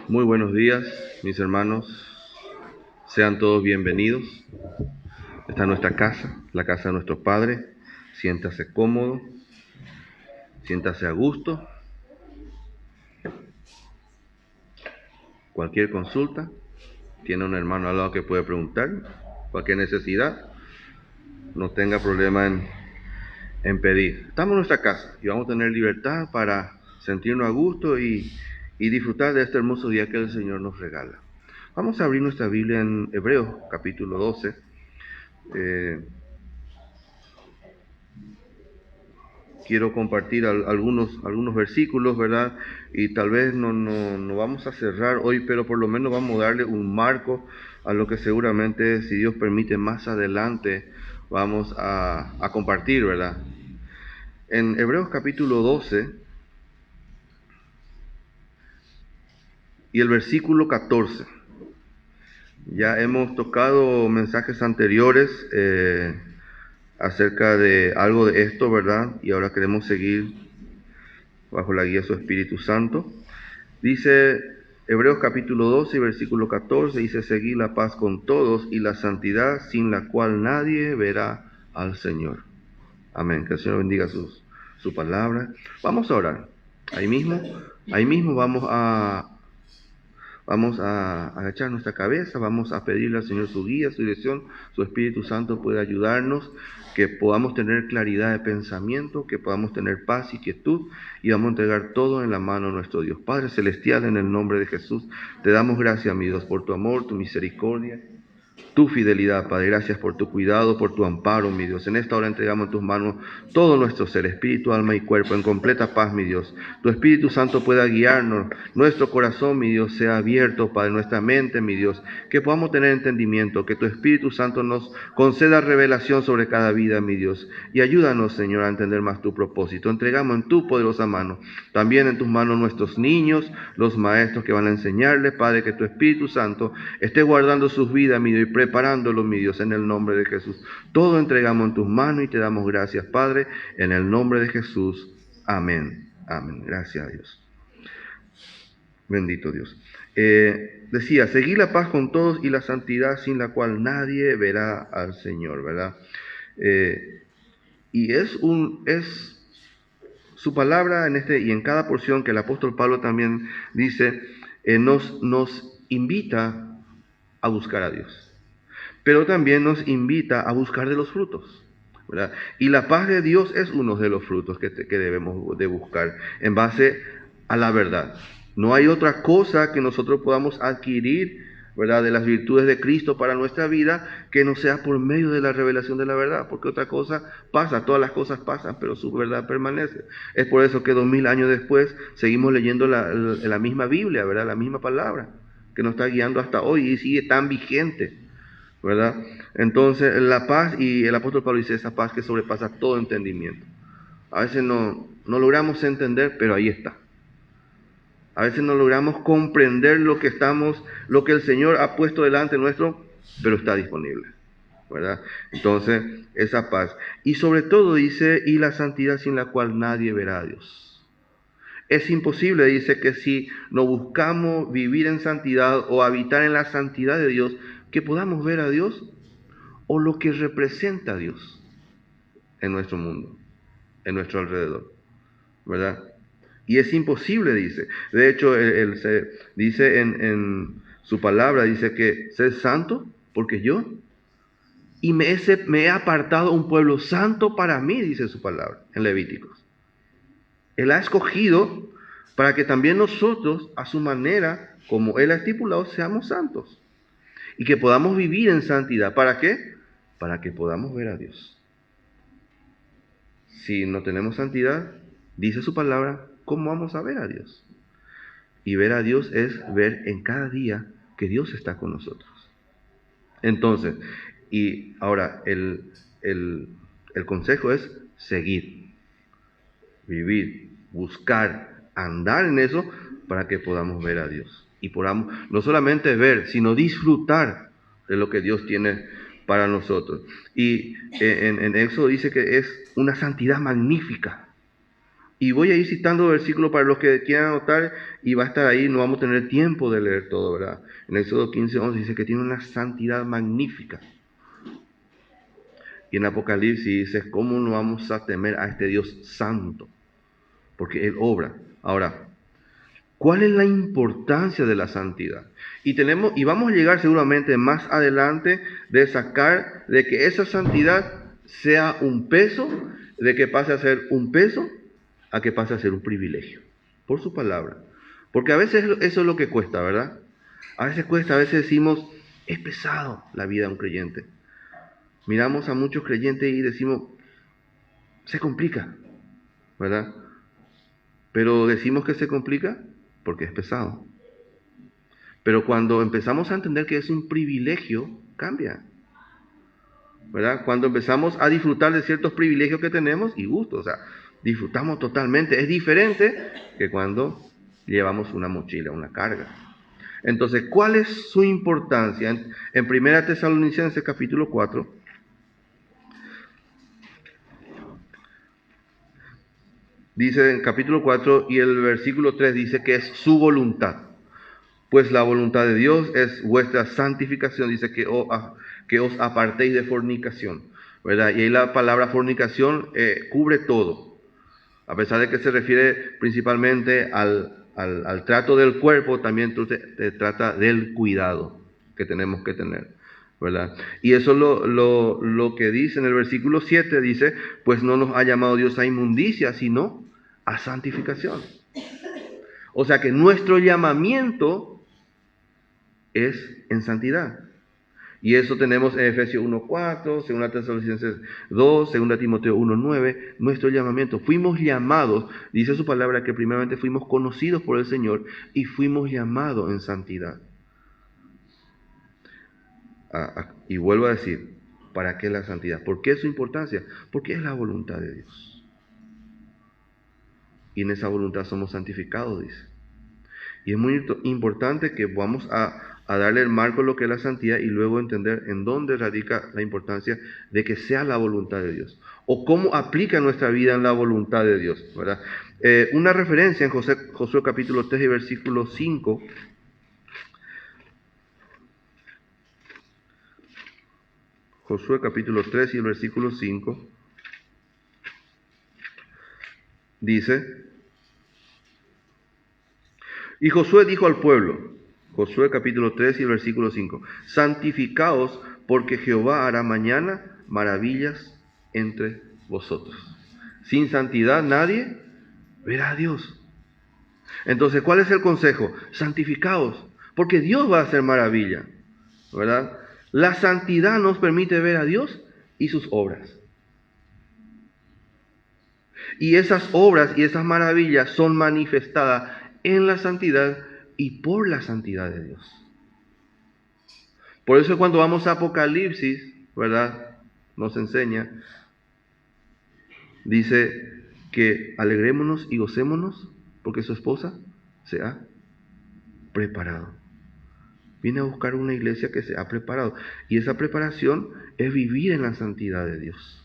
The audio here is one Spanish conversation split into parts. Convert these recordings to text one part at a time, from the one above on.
Muy buenos días, mis hermanos. Sean todos bienvenidos. Esta es nuestra casa, la casa de nuestro Padre. Siéntase cómodo, siéntase a gusto. Cualquier consulta, tiene un hermano al lado que puede preguntar. Cualquier necesidad, no tenga problema en pedir. Estamos en nuestra casa y vamos a tener libertad para sentirnos a gusto y disfrutar de este hermoso día que el Señor nos regala. Vamos a abrir nuestra Biblia en Hebreos capítulo 12. Quiero compartir algunos versículos, ¿verdad? Y tal vez no vamos a cerrar hoy, pero por lo menos vamos a darle un marco a lo que seguramente, si Dios permite, más adelante vamos a compartir, ¿verdad? En Hebreos capítulo 12 y el versículo 14. Ya hemos tocado mensajes anteriores acerca de algo de esto, ¿verdad? Y ahora queremos seguir bajo la guía de su Espíritu Santo. Dice Hebreos capítulo 12, versículo 14, dice: seguid la paz con todos y la santidad, sin la cual nadie verá al Señor. Amén. Que el Señor bendiga su palabra. Vamos a orar. Ahí mismo vamos a agachar nuestra cabeza, vamos a pedirle al Señor su guía, su dirección. Su Espíritu Santo puede ayudarnos, que podamos tener claridad de pensamiento, que podamos tener paz y quietud, y vamos a entregar todo en la mano de nuestro Dios. Padre Celestial, en el nombre de Jesús, te damos gracias, mi Dios, por tu amor, tu misericordia, tu fidelidad, Padre. Gracias por tu cuidado, por tu amparo, mi Dios. En esta hora entregamos en tus manos todo nuestro ser, espíritu, alma y cuerpo, en completa paz, mi Dios. Tu Espíritu Santo pueda guiarnos. Nuestro corazón, mi Dios, sea abierto, Padre. Nuestra mente, mi Dios, que podamos tener entendimiento, que tu Espíritu Santo nos conceda revelación sobre cada vida, mi Dios. Y ayúdanos, Señor, a entender más tu propósito. Entregamos en tu poderosa mano, también en tus manos nuestros niños, los maestros que van a enseñarles, Padre, que tu Espíritu Santo esté guardando sus vidas, mi Dios, y preparándolos, mi Dios, en el nombre de Jesús. Todo entregamos en tus manos y te damos gracias, Padre, en el nombre de Jesús. Amén. Amén. Gracias a Dios. Bendito Dios. Decía, seguid la paz con todos y la santidad, sin la cual nadie verá al Señor, ¿verdad? Y es su palabra y en cada porción que el apóstol Pablo también dice, nos invita a buscar a Dios, pero también nos invita a buscar de los frutos, ¿verdad? Y la paz de Dios es uno de los frutos que debemos de buscar en base a la verdad. No hay otra cosa que nosotros podamos adquirir, ¿verdad?, de las virtudes de Cristo para nuestra vida, que no sea por medio de la revelación de la verdad, porque otra cosa pasa, todas las cosas pasan, pero su verdad permanece. Es por eso que 2000 años después seguimos leyendo la misma Biblia, ¿verdad?, la misma palabra, que nos está guiando hasta hoy y sigue tan vigente, ¿verdad? Entonces, la paz, y el apóstol Pablo dice, esa paz que sobrepasa todo entendimiento. A veces no logramos entender, pero ahí está. A veces no logramos comprender lo que el Señor ha puesto delante nuestro, pero está disponible, ¿verdad? Entonces, esa paz. Y sobre todo dice, y la santidad, sin la cual nadie verá a Dios. Es imposible, dice, que si no buscamos vivir en santidad o habitar en la santidad de Dios, que podamos ver a Dios o lo que representa a Dios en nuestro mundo, en nuestro alrededor, ¿verdad? Y es imposible, dice. De hecho, él dice en su palabra, dice que sed santo, porque yo, y me he apartado un pueblo santo para mí, dice su palabra, en Levíticos. Él ha escogido para que también nosotros, a su manera, como Él ha estipulado, seamos santos. Y que podamos vivir en santidad. ¿Para qué? Para que podamos ver a Dios. Si no tenemos santidad, dice su palabra, ¿cómo vamos a ver a Dios? Y ver a Dios es ver en cada día que Dios está con nosotros. Entonces, y ahora el consejo es seguir, vivir, buscar, andar en eso para que podamos ver a Dios. Y podamos no solamente ver, sino disfrutar de lo que Dios tiene para nosotros. Y en Éxodo dice que es una santidad magnífica. Y voy a ir citando versículos para los que quieran anotar y va a estar ahí, no vamos a tener tiempo de leer todo, ¿verdad? En Éxodo 15:11 dice que tiene una santidad magnífica. Y en Apocalipsis dice, ¿cómo no vamos a temer a este Dios santo? Porque Él obra. Ahora, ¿cuál es la importancia de la santidad? Y vamos a llegar seguramente más adelante de sacar de que esa santidad sea un peso, de que pase a ser un peso, a que pase a ser un privilegio, por su palabra. Porque a veces eso es lo que cuesta, ¿verdad? A veces cuesta, a veces decimos, es pesado la vida de un creyente. Miramos a muchos creyentes y decimos, se complica, ¿verdad? Pero decimos que se complica porque es pesado. Pero cuando empezamos a entender que es un privilegio, cambia, ¿verdad? Cuando empezamos a disfrutar de ciertos privilegios que tenemos y gustos, o sea, disfrutamos totalmente. Es diferente que cuando llevamos una mochila, una carga. Entonces, ¿cuál es su importancia? En 1 Tesalonicenses capítulo 4, dice en capítulo 4 y el versículo 3 dice que es su voluntad. Pues la voluntad de Dios es vuestra santificación, dice que os apartéis de fornicación, ¿verdad? Y ahí la palabra fornicación cubre todo, a pesar de que se refiere principalmente al trato del cuerpo, también te trata del cuidado que tenemos que tener, ¿verdad? Y eso lo que dice en el versículo 7, dice, pues no nos ha llamado Dios a inmundicia, sino a santificación. O sea que nuestro llamamiento es en santidad. Y eso tenemos en Efesios 1:4, 2 Tesalonicenses 2, 2 Timoteo 1:9, nuestro llamamiento. Fuimos llamados, dice su palabra, que primeramente fuimos conocidos por el Señor y fuimos llamados en santidad. Y vuelvo a decir, ¿para qué la santidad? ¿Por qué su importancia? Porque es la voluntad de Dios. Y en esa voluntad somos santificados, dice. Y es muy importante que vamos a darle el marco a lo que es la santidad y luego entender en dónde radica la importancia de que sea la voluntad de Dios. O cómo aplica nuestra vida en la voluntad de Dios, ¿verdad? Una referencia en Josué capítulo 3 y versículo 5. Josué capítulo 3 y el versículo 5. Dice, y Josué dijo al pueblo, Josué capítulo 3 y el versículo 5, santificaos porque Jehová hará mañana maravillas entre vosotros. Sin santidad nadie verá a Dios. Entonces, ¿cuál es el consejo? Santificaos, porque Dios va a hacer maravilla, ¿verdad? La santidad nos permite ver a Dios y sus obras. Y esas obras y esas maravillas son manifestadas en la santidad y por la santidad de Dios. Por eso cuando vamos a Apocalipsis, ¿verdad? Nos enseña, dice que alegrémonos y gocémonos porque su esposa se ha preparado. Viene a buscar una iglesia que se ha preparado. Y esa preparación es vivir en la santidad de Dios,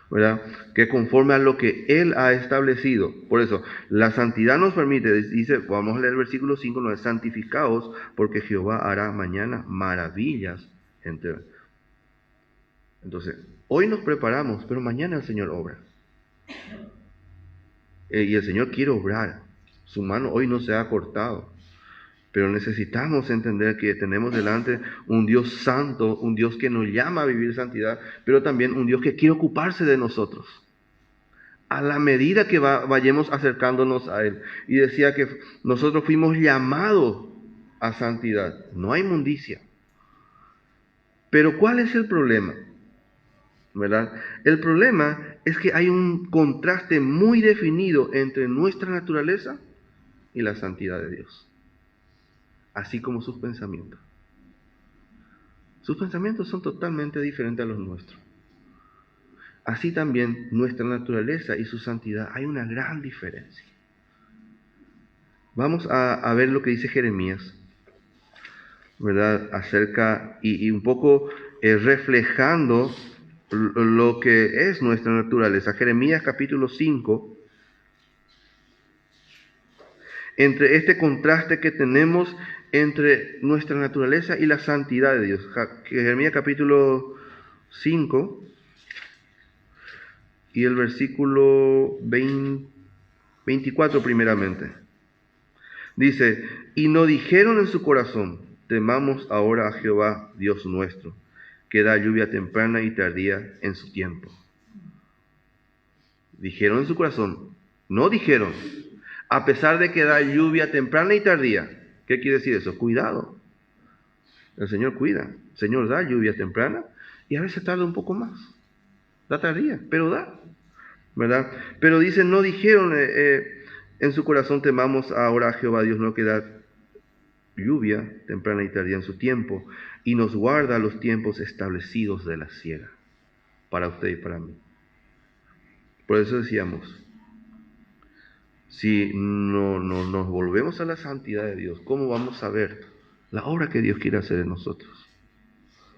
¿verdad? Que conforme a lo que Él ha establecido. Por eso, la santidad nos permite, dice, vamos a leer el versículo 5, no es santificaos, porque Jehová hará mañana maravillas entre. Entonces, hoy nos preparamos, pero mañana el Señor obra. Y el Señor quiere obrar. Su mano hoy no se ha cortado. Pero necesitamos entender que tenemos delante un Dios santo, un Dios que nos llama a vivir santidad, pero también un Dios que quiere ocuparse de nosotros. A la medida que vayamos acercándonos a Él. Y decía que nosotros fuimos llamados a santidad, no a inmundicia. Pero ¿cuál es el problema? ¿Verdad? El problema es que hay un contraste muy definido entre nuestra naturaleza y la santidad de Dios. Así como sus pensamientos. Sus pensamientos son totalmente diferentes a los nuestros. Así también nuestra naturaleza y su santidad, hay una gran diferencia. Vamos a ver lo que dice Jeremías, ¿verdad? Acerca y un poco reflejando lo que es nuestra naturaleza. Jeremías capítulo 5 entre este contraste que tenemos entre nuestra naturaleza y la santidad de Dios. Jeremías capítulo 5 y el versículo 24 primeramente. Dice, y no dijeron en su corazón, temamos ahora a Jehová Dios nuestro, que da lluvia temprana y tardía en su tiempo. Dijeron en su corazón, no dijeron, a pesar de que da lluvia temprana y tardía. ¿Qué quiere decir eso? Cuidado. El Señor cuida. El Señor da lluvia temprana y a veces tarda un poco más. Da tardía, pero da. ¿Verdad? Pero dicen, no dijeron en su corazón, temamos ahora a Jehová Dios, no, que da lluvia temprana y tardía en su tiempo y nos guarda los tiempos establecidos de la siega para usted y para mí. Por eso decíamos, si no nos volvemos a la santidad de Dios, ¿cómo vamos a ver la obra que Dios quiere hacer en nosotros?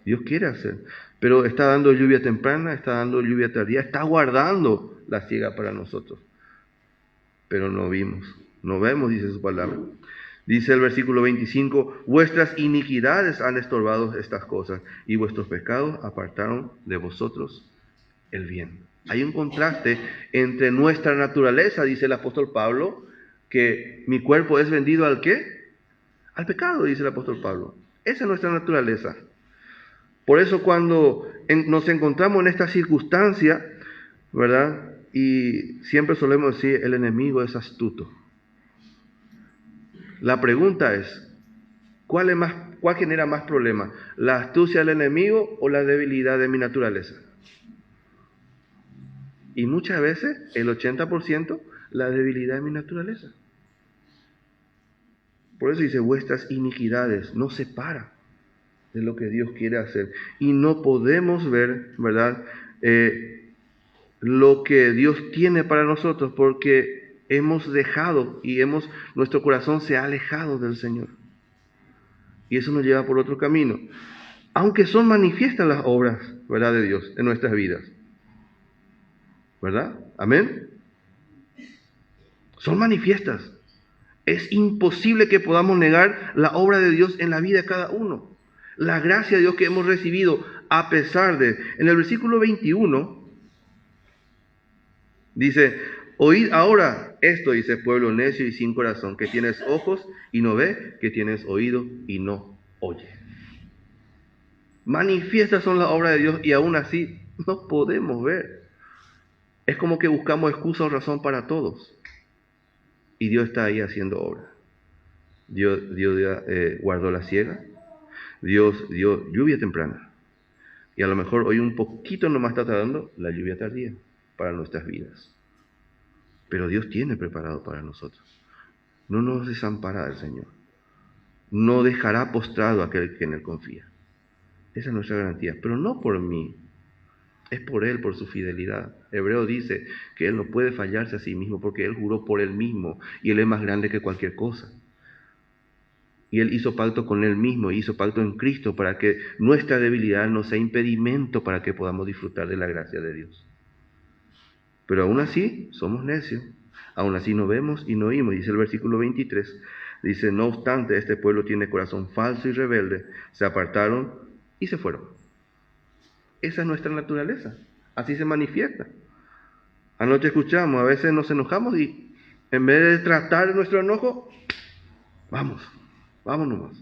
Dios quiere hacer, pero está dando lluvia temprana, está dando lluvia tardía, está guardando la siega para nosotros. Pero no vemos, dice su palabra. Dice el versículo 25, vuestras iniquidades han estorbado estas cosas y vuestros pecados apartaron de vosotros el bien. Hay un contraste entre nuestra naturaleza, dice el apóstol Pablo, que mi cuerpo es vendido ¿al qué? Al pecado, dice el apóstol Pablo. Esa es nuestra naturaleza. Por eso cuando nos encontramos en esta circunstancia, ¿verdad? Y siempre solemos decir, el enemigo es astuto. La pregunta es, ¿cuál genera más problema? ¿La astucia del enemigo o la debilidad de mi naturaleza? Y muchas veces, el 80%, la debilidad de mi naturaleza. Por eso dice, vuestras iniquidades no separa de lo que Dios quiere hacer. Y no podemos ver, ¿verdad?, lo que Dios tiene para nosotros porque hemos dejado y nuestro corazón se ha alejado del Señor. Y eso nos lleva por otro camino. Aunque son manifiestas las obras, ¿verdad?, de Dios en nuestras vidas. ¿Verdad? Amén. Son manifiestas. Es imposible que podamos negar la obra de Dios en la vida de cada uno. La gracia de Dios que hemos recibido a pesar de... En el versículo 21 dice, oíd ahora esto, dice pueblo necio y sin corazón, que tienes ojos y no ve, que tienes oído y no oye. Manifiestas son las obras de Dios y aún así no podemos ver. Es como que buscamos excusa o razón para todos. Y Dios está ahí haciendo obra. Dios guardó la siega. Dios dio lluvia temprana. Y a lo mejor hoy un poquito nomás está tardando la lluvia tardía para nuestras vidas. Pero Dios tiene preparado para nosotros. No nos desamparará el Señor. No dejará postrado a aquel que en Él confía. Esa es nuestra garantía. Pero no por mí. Es por Él, por su fidelidad. Hebreo dice que Él no puede fallarse a sí mismo porque Él juró por Él mismo y Él es más grande que cualquier cosa. Y Él hizo pacto con Él mismo, hizo pacto en Cristo para que nuestra debilidad no sea impedimento para que podamos disfrutar de la gracia de Dios. Pero aún así somos necios, aún así no vemos y no oímos. Dice el versículo 23, dice, no obstante, este pueblo tiene corazón falso y rebelde, se apartaron y se fueron. Esa es nuestra naturaleza, así se manifiesta. Anoche escuchamos, a veces nos enojamos y en vez de tratar nuestro enojo, vámonos nomás.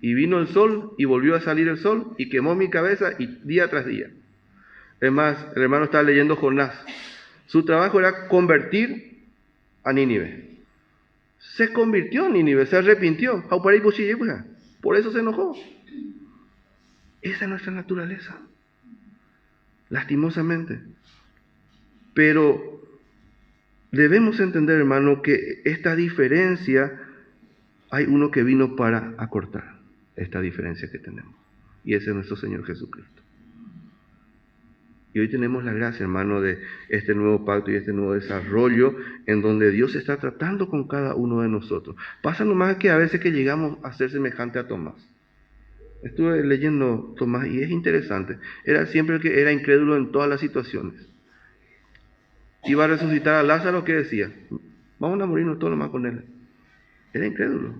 Y vino el sol y volvió a salir el sol y quemó mi cabeza y día tras día. Es más, el hermano estaba leyendo Jonás. Su trabajo era convertir a Nínive. Se convirtió en Nínive, se arrepintió. Por eso se enojó. Esa es nuestra naturaleza, lastimosamente. Pero debemos entender, hermano, que esta diferencia, hay uno que vino para acortar esta diferencia que tenemos. Y ese es nuestro Señor Jesucristo. Y hoy tenemos la gracia, hermano, de este nuevo pacto y este nuevo desarrollo en donde Dios está tratando con cada uno de nosotros. Pasa nomás que a veces que llegamos a ser semejante a Tomás. Estuve leyendo Tomás y es interesante. Era siempre el que era incrédulo en todas las situaciones. Iba a resucitar a Lázaro, ¿qué decía? vamos a morirnos todos nomás con él. Era incrédulo.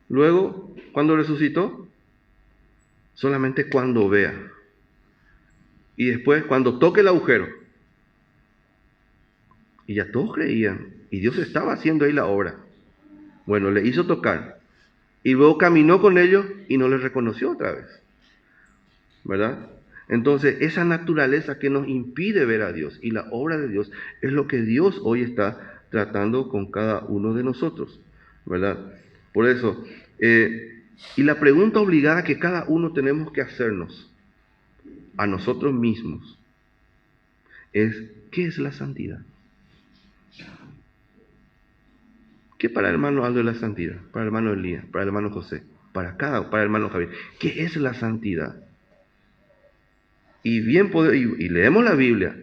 Luego, cuando resucitó, solamente cuando vea. Y después, cuando toque el agujero. Y ya todos creían. Y Dios estaba haciendo ahí la obra. Bueno, le hizo tocar. Y luego caminó con ellos y no les reconoció otra vez. ¿Verdad? Entonces, esa naturaleza que nos impide ver a Dios y la obra de Dios es lo que Dios hoy está tratando con cada uno de nosotros. ¿Verdad? Por eso, y la pregunta obligada que cada uno tenemos que hacernos a nosotros mismos es, ¿qué es la santidad? ¿Qué para el hermano Aldo es la santidad? Para el hermano Elías, para el hermano José, para el hermano Javier. ¿Qué es la santidad? Y bien y leemos la Biblia,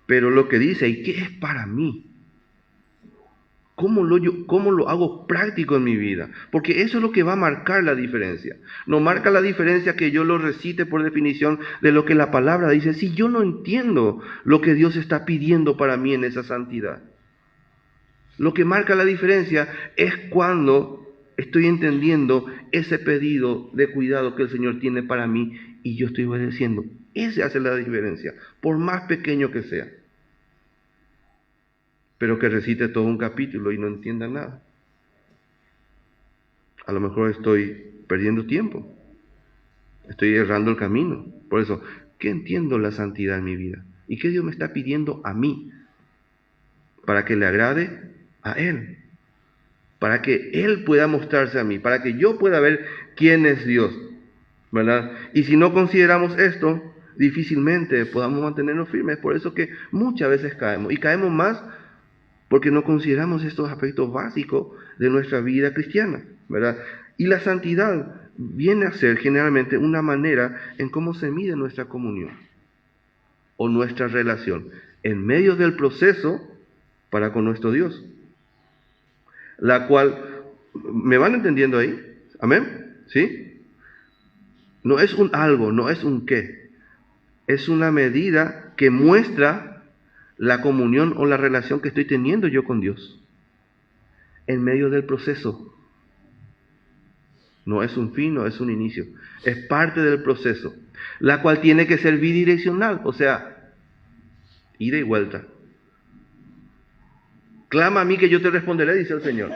pero lo que dice, ¿y qué es para mí? ¿Cómo lo hago práctico en mi vida? Porque eso es lo que va a marcar la diferencia. No marca la diferencia que yo lo recite por definición de lo que la palabra dice. Si yo no entiendo lo que Dios está pidiendo para mí en esa santidad. Lo que marca la diferencia es cuando estoy entendiendo ese pedido de cuidado que el Señor tiene para mí y yo estoy obedeciendo. Ese hace la diferencia, por más pequeño que sea. Pero que recite todo un capítulo y no entienda nada. A lo mejor estoy perdiendo tiempo. Estoy errando el camino. Por eso, ¿qué entiendo la santidad en mi vida? ¿Y qué Dios me está pidiendo a mí? Para que le agrade a Él. Para que Él pueda mostrarse a mí. Para que yo pueda ver quién es Dios. ¿Verdad? Y si no consideramos esto, difícilmente podamos mantenernos firmes. Por eso que muchas veces caemos. Y caemos más porque no consideramos estos aspectos básicos de nuestra vida cristiana, ¿verdad? Y la santidad viene a ser generalmente una manera en cómo se mide nuestra comunión o nuestra relación en medio del proceso para con nuestro Dios. La cual, ¿me van entendiendo ahí? ¿Amén? ¿Sí? No es un algo, no es un qué. Es una medida que muestra la comunión o la relación que estoy teniendo yo con Dios en medio del proceso. No es un fin, no es un inicio. Es parte del proceso, la cual tiene que ser bidireccional, o sea, ida y vuelta. Clama a mí que yo te responderé, dice el Señor.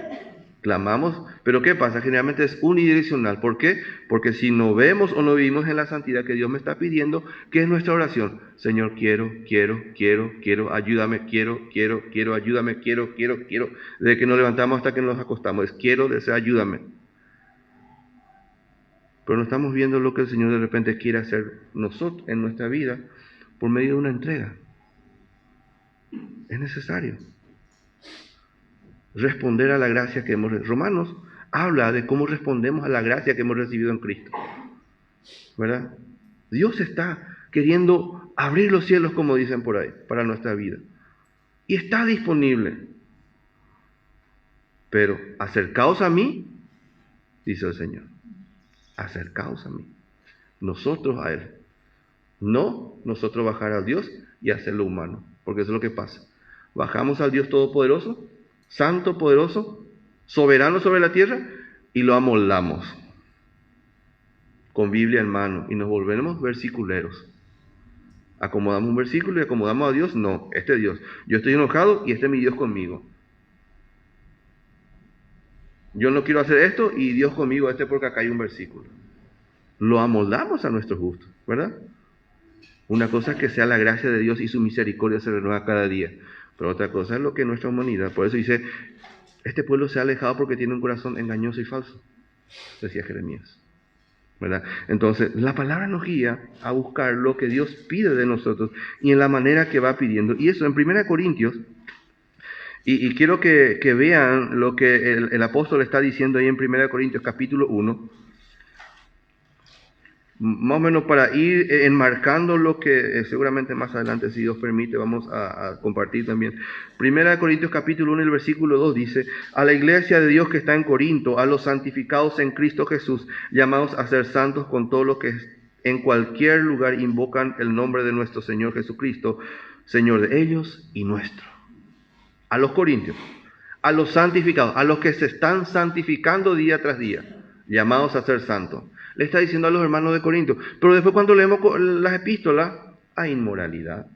Clamamos, pero ¿qué pasa? Generalmente es unidireccional. ¿Por qué? Porque si no vemos o no vivimos en la santidad que Dios me está pidiendo, ¿qué es nuestra oración? Señor, quiero, ayúdame, ayúdame, quiero. Desde que nos levantamos hasta que nos acostamos, es quiero, deseo, ayúdame. Pero no estamos viendo lo que el Señor de repente quiere hacer nosotros en nuestra vida por medio de una entrega. Es necesario responder a la gracia que hemos recibido. Romanos habla de cómo respondemos a la gracia que hemos recibido en Cristo. ¿Verdad? Dios está queriendo abrir los cielos, como dicen por ahí, para nuestra vida. Y está disponible. Pero acercaos a mí, dice el Señor. Acercaos a mí. Nosotros a Él. No nosotros bajar a Dios y hacerlo humano. Porque eso es lo que pasa. Bajamos al Dios Todopoderoso, Santo, poderoso, soberano sobre la tierra, y lo amoldamos con Biblia en mano y nos volvemos versiculeros. Acomodamos un versículo y acomodamos a Dios. No, este es Dios. Yo estoy enojado y este es mi Dios conmigo. Yo no quiero hacer esto y Dios conmigo, porque acá hay un versículo. Lo amoldamos a nuestros gustos, ¿verdad? Una cosa es que sea la gracia de Dios y su misericordia se renueva cada día. Pero otra cosa es lo que es nuestra humanidad. Por eso dice, este pueblo se ha alejado porque tiene un corazón engañoso y falso, decía Jeremías. ¿Verdad? Entonces, la palabra nos guía a buscar lo que Dios pide de nosotros y en la manera que va pidiendo. Y eso en 1 Corintios, y quiero que vean lo que el apóstol está diciendo ahí en 1 Corintios capítulo 1, más o menos para ir enmarcando lo que seguramente más adelante, si Dios permite, vamos a compartir también. 1 Corintios capítulo 1, el versículo 2 dice, a la iglesia de Dios que está en Corinto, a los santificados en Cristo Jesús, llamados a ser santos con todos los que en cualquier lugar invocan el nombre de nuestro Señor Jesucristo, Señor de ellos y nuestro. a los corintios, a los santificados, a los que se están santificando día tras día, llamados a ser santos. Le está diciendo a los hermanos de Corinto. Pero después cuando leemos las epístolas, hay inmoralidad,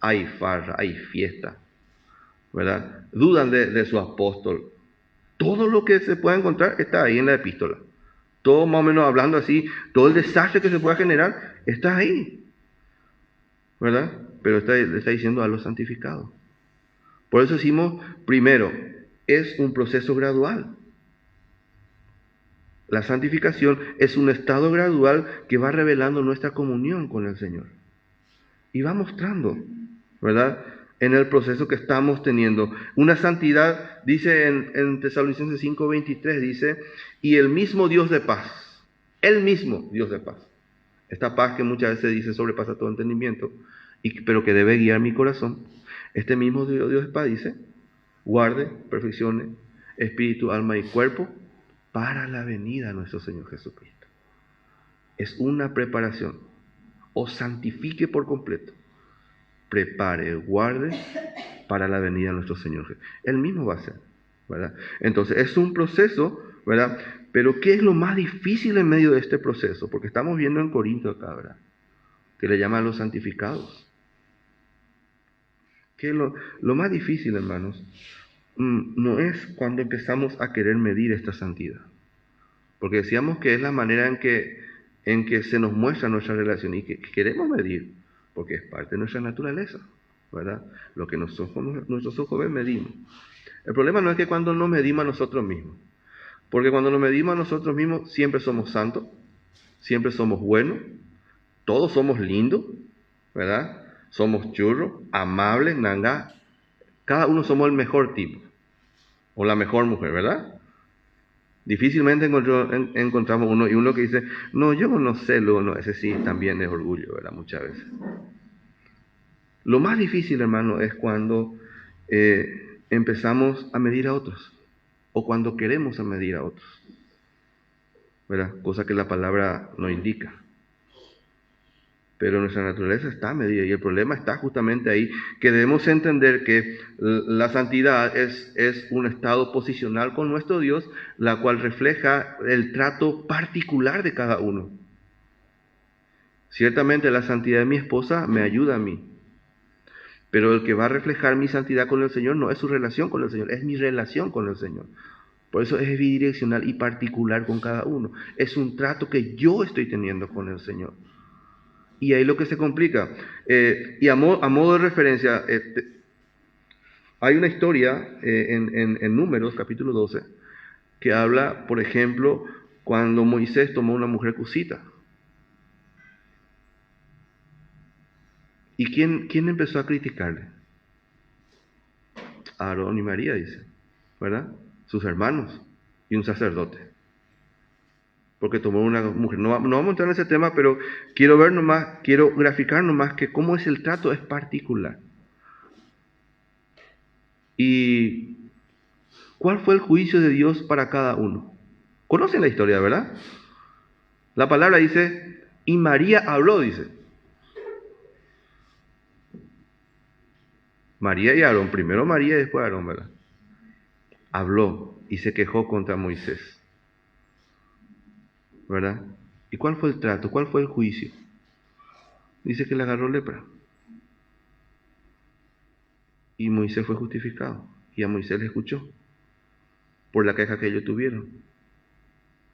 hay farra, hay fiesta, ¿verdad? Dudan de su apóstol. Todo lo que se pueda encontrar está ahí en la epístola. Todo más o menos hablando así, todo el desastre que se pueda generar está ahí, ¿verdad? Pero le está diciendo a los santificados. Por eso decimos, primero, es un proceso gradual. La santificación es un estado gradual que va revelando nuestra comunión con el Señor. Y va mostrando, ¿verdad?, en el proceso que estamos teniendo. Una santidad, dice en Tesalonicenses 5:23, dice, y el mismo Dios de paz, el mismo Dios de paz. Esta paz que muchas veces dice sobrepasa todo entendimiento, pero que debe guiar mi corazón. Este mismo Dios de paz dice, guarde, perfeccione espíritu, alma y cuerpo para la venida de nuestro Señor Jesucristo. Es una preparación. Os santifique por completo. Prepare, guarde para la venida de nuestro Señor Jesús. Él mismo va a ser, ¿verdad? Entonces, es un proceso, ¿verdad? Pero ¿qué es lo más difícil en medio de este proceso? Porque estamos viendo en Corinto acá, ¿verdad?, que le llaman a los santificados. ¿Qué es lo más difícil, hermanos? No es cuando empezamos a querer medir esta santidad. Porque decíamos que es la manera en que se nos muestra nuestra relación y que queremos medir, porque es parte de nuestra naturaleza, ¿verdad? Lo que nuestros ojos ven, medimos. El problema no es que cuando nos medimos a nosotros mismos, porque cuando nos medimos a nosotros mismos siempre somos santos, siempre somos buenos, todos somos lindos, ¿verdad? Somos churros, amables, nanga, cada uno somos el mejor tipo, o la mejor mujer, ¿verdad? Difícilmente encontramos uno que dice, no, yo no sé, no, ese sí también es orgullo, ¿verdad? Muchas veces. Lo más difícil, hermano, es cuando empezamos a medir a otros, o cuando queremos medir a otros, ¿verdad? Cosa que la palabra no indica. Pero nuestra naturaleza está medida y el problema está justamente ahí, que debemos entender que la santidad es un estado posicional con nuestro Dios, la cual refleja el trato particular de cada uno. Ciertamente la santidad de mi esposa me ayuda a mí, pero el que va a reflejar mi santidad con el Señor no es su relación con el Señor, es mi relación con el Señor. Por eso es bidireccional y particular con cada uno. Es un trato que yo estoy teniendo con el Señor. Y ahí lo que se complica. Y a modo de referencia, hay una historia en Números, capítulo 12, que habla, por ejemplo, cuando Moisés tomó una mujer cusita. ¿Y quién empezó a criticarle? Aarón y María, dice, ¿verdad? Sus hermanos y un sacerdote. Porque tomó una mujer. No vamos a entrar en ese tema, pero quiero graficar nomás que cómo es el trato es particular. ¿Y cuál fue el juicio de Dios para cada uno? Conocen la historia, ¿verdad? La palabra dice, y María habló, dice. María y Aarón, primero María y después Aarón, ¿verdad? Habló y se quejó contra Moisés, ¿verdad? ¿Y cuál fue el trato? ¿Cuál fue el juicio? Dice que le agarró lepra. Y Moisés fue justificado. Y a Moisés le escuchó por la queja que ellos tuvieron.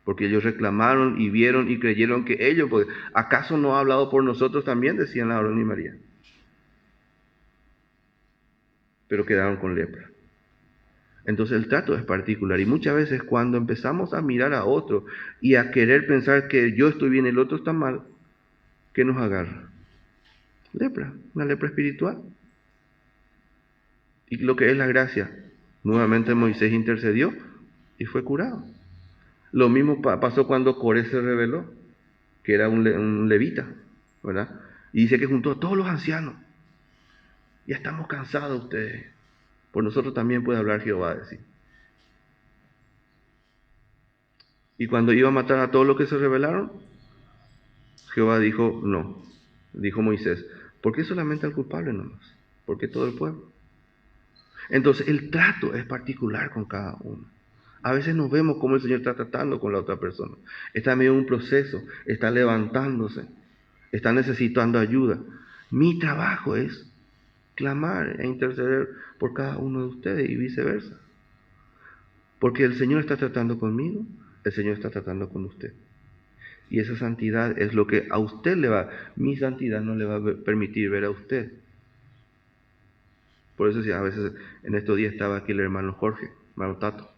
Porque ellos reclamaron y vieron y creyeron que ellos, pues, ¿acaso no ha hablado por nosotros también? Decían Aarón y María. Pero quedaron con lepra. Entonces el trato es particular. Y muchas veces cuando empezamos a mirar a otro y a querer pensar que yo estoy bien y el otro está mal, ¿qué nos agarra? Lepra, una lepra espiritual. Y lo que es la gracia, nuevamente Moisés intercedió y fue curado. Lo mismo pasó cuando Coré se rebeló, que era un levita, ¿verdad? Y dice que juntó a todos los ancianos. Ya estamos cansados ustedes. Por nosotros también puede hablar Jehová, decir. Y cuando iba a matar a todos los que se rebelaron, Jehová dijo, no. Dijo Moisés, ¿por qué solamente al culpable nomás? ¿Por qué todo el pueblo? Entonces el trato es particular con cada uno. A veces nos vemos cómo el Señor está tratando con la otra persona. Está en medio de un proceso, está levantándose, está necesitando ayuda. Mi trabajo es clamar e interceder por cada uno de ustedes y viceversa. Porque el Señor está tratando conmigo, el Señor está tratando con usted. Y esa santidad es lo que a usted mi santidad no le va a permitir ver a usted. Por eso a veces en estos días estaba aquí el hermano Jorge, hermano Tato,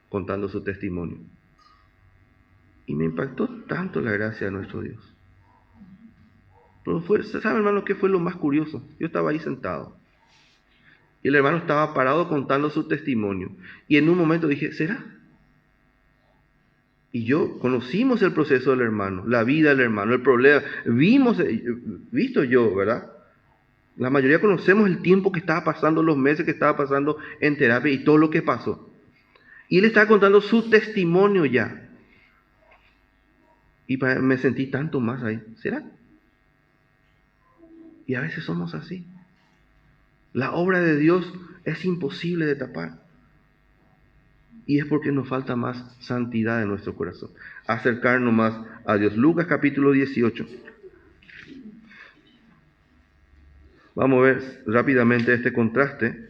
contando su testimonio. Y me impactó tanto la gracia de nuestro Dios. Pero ¿sabe, hermano, qué fue lo más curioso? Yo estaba ahí sentado. Y el hermano estaba parado contando su testimonio. Y en un momento dije, ¿será? Y conocimos el proceso del hermano, la vida del hermano, el problema. Visto yo, ¿verdad? La mayoría conocemos el tiempo que estaba pasando, los meses que estaba pasando en terapia y todo lo que pasó. Y él estaba contando su testimonio ya. Y me sentí tanto más ahí. ¿Será? Y a veces somos así. La obra de Dios es imposible de tapar. Y es porque nos falta más santidad en nuestro corazón. Acercarnos más a Dios. Lucas capítulo 18. Vamos a ver rápidamente este contraste.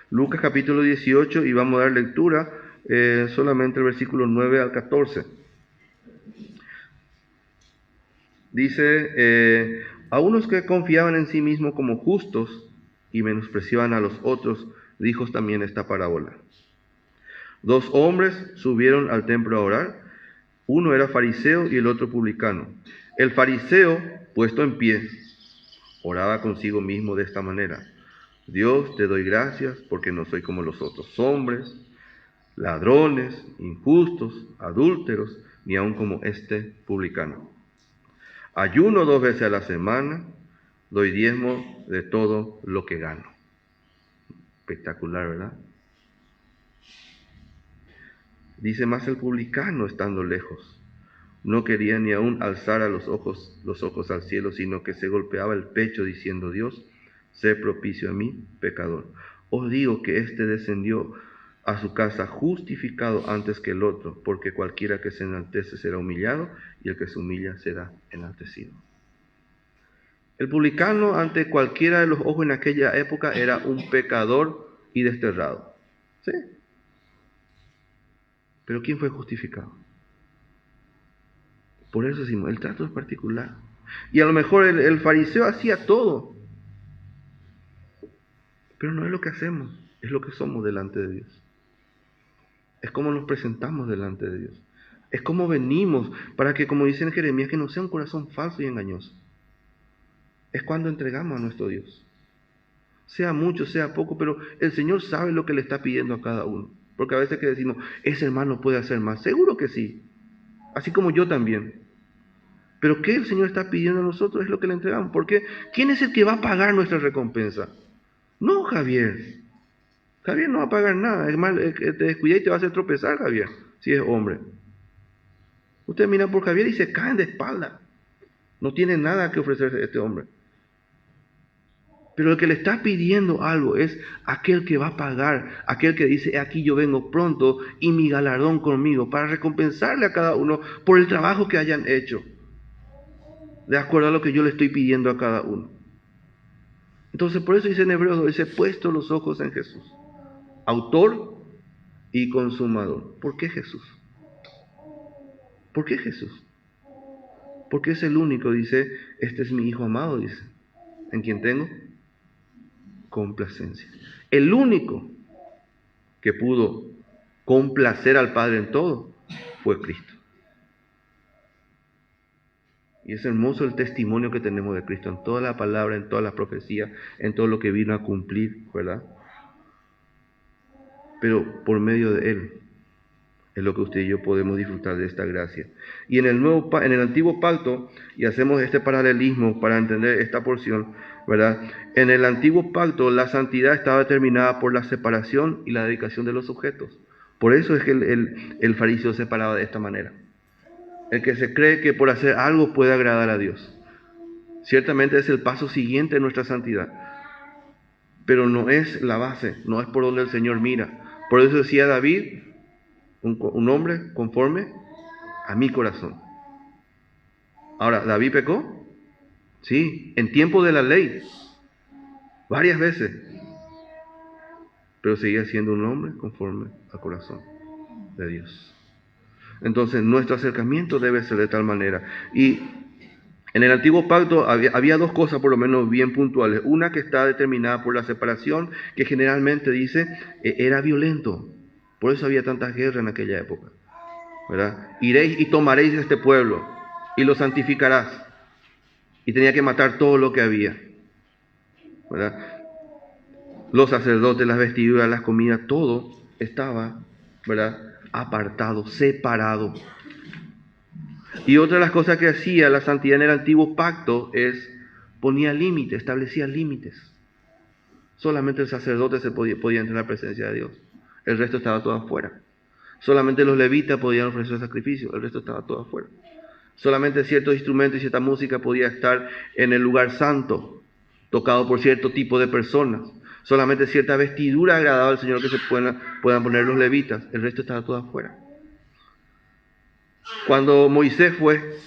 Lucas capítulo 18 y vamos a dar lectura solamente el versículo 9 al 14. Dice, a unos que confiaban en sí mismos como justos y menospreciaban a los otros, dijo también esta parábola. 2 hombres subieron al templo a orar. Uno era fariseo y el otro publicano. El fariseo, puesto en pie, oraba consigo mismo de esta manera: Dios, te doy gracias porque no soy como los otros hombres, ladrones, injustos, adúlteros, ni aun como este publicano. Ayuno 2 veces a la semana, doy diezmo de todo lo que gano. Espectacular, ¿verdad? Dice más el publicano, estando lejos, no quería ni aún alzar los ojos al cielo, sino que se golpeaba el pecho diciendo: Dios, sé propicio a mí, pecador. Os digo que éste descendió a su casa justificado antes que el otro, porque cualquiera que se enaltece será humillado, y el que se humilla será enaltecido. El publicano, ante cualquiera de los ojos en aquella época, era un pecador y desterrado. ¿Sí? Pero ¿quién fue justificado? Por eso decimos, el trato es particular. Y a lo mejor el fariseo hacía todo. Pero no es lo que hacemos, es lo que somos delante de Dios. Es como nos presentamos delante de Dios. Es como venimos para que, como dice en Jeremías, que no sea un corazón falso y engañoso. Es cuando entregamos a nuestro Dios. Sea mucho, sea poco, pero el Señor sabe lo que le está pidiendo a cada uno. Porque a veces que decimos, ese hermano puede hacer más. Seguro que sí. Así como yo también. Pero ¿qué el Señor está pidiendo a nosotros? Es lo que le entregamos. Porque ¿quién es el que va a pagar nuestra recompensa? No, Javier. Javier no va a pagar nada. Es más, te descuida y te va a hacer tropezar, Javier, si es hombre. Usted mira por Javier y se caen de espalda. No tiene nada que ofrecerse a este hombre. Pero el que le está pidiendo algo es aquel que va a pagar, aquel que dice, aquí yo vengo pronto y mi galardón conmigo, para recompensarle a cada uno por el trabajo que hayan hecho, de acuerdo a lo que yo le estoy pidiendo a cada uno. Entonces, por eso dice en Hebreos, dice, puesto los ojos en Jesús, autor y consumador. ¿Por qué Jesús? ¿Por qué Jesús? Porque es el único, dice, este es mi Hijo amado, dice, en quien tengo complacencia. El único que pudo complacer al Padre en todo fue Cristo. Y es hermoso el testimonio que tenemos de Cristo en toda la palabra, en todas las profecías, en todo lo que vino a cumplir, ¿verdad? Pero por medio de Él es lo que usted y yo podemos disfrutar de esta gracia. Y en el antiguo pacto, y hacemos este paralelismo para entender esta porción, ¿verdad? En el antiguo pacto la santidad estaba determinada por la separación y la dedicación de los objetos. Por eso es que el fariseo se paraba de esta manera. El que se cree que por hacer algo puede agradar a Dios. Ciertamente es el paso siguiente en nuestra santidad. pero no es la base, no es por donde el Señor mira. Por eso decía David, un hombre conforme a mi corazón. Ahora, ¿David pecó? Sí, en tiempo de la ley, varias veces, pero seguía siendo un hombre conforme al corazón de Dios. Entonces, nuestro acercamiento debe ser de tal manera. Y en el antiguo pacto había dos cosas por lo menos bien puntuales. Una que está determinada por la separación, que generalmente dice era violento. Por eso había tantas guerras en aquella época, ¿verdad? Iréis y tomaréis este pueblo y lo santificarás. Y tenía que matar todo lo que había, ¿verdad? Los sacerdotes, las vestiduras, las comidas, todo estaba, ¿verdad?, apartado, separado. Y otra de las cosas que hacía la santidad en el antiguo pacto es ponía límites, establecía límites. Solamente el sacerdote podía entrar en la presencia de Dios. El resto estaba todo afuera. Solamente los levitas podían ofrecer sacrificios. El resto estaba todo afuera. Solamente ciertos instrumentos y cierta música podía estar en el lugar santo, tocado por cierto tipo de personas. Solamente cierta vestidura agradable al Señor que se puedan poner los levitas. El resto estaba todo afuera. Cuando Moisés fue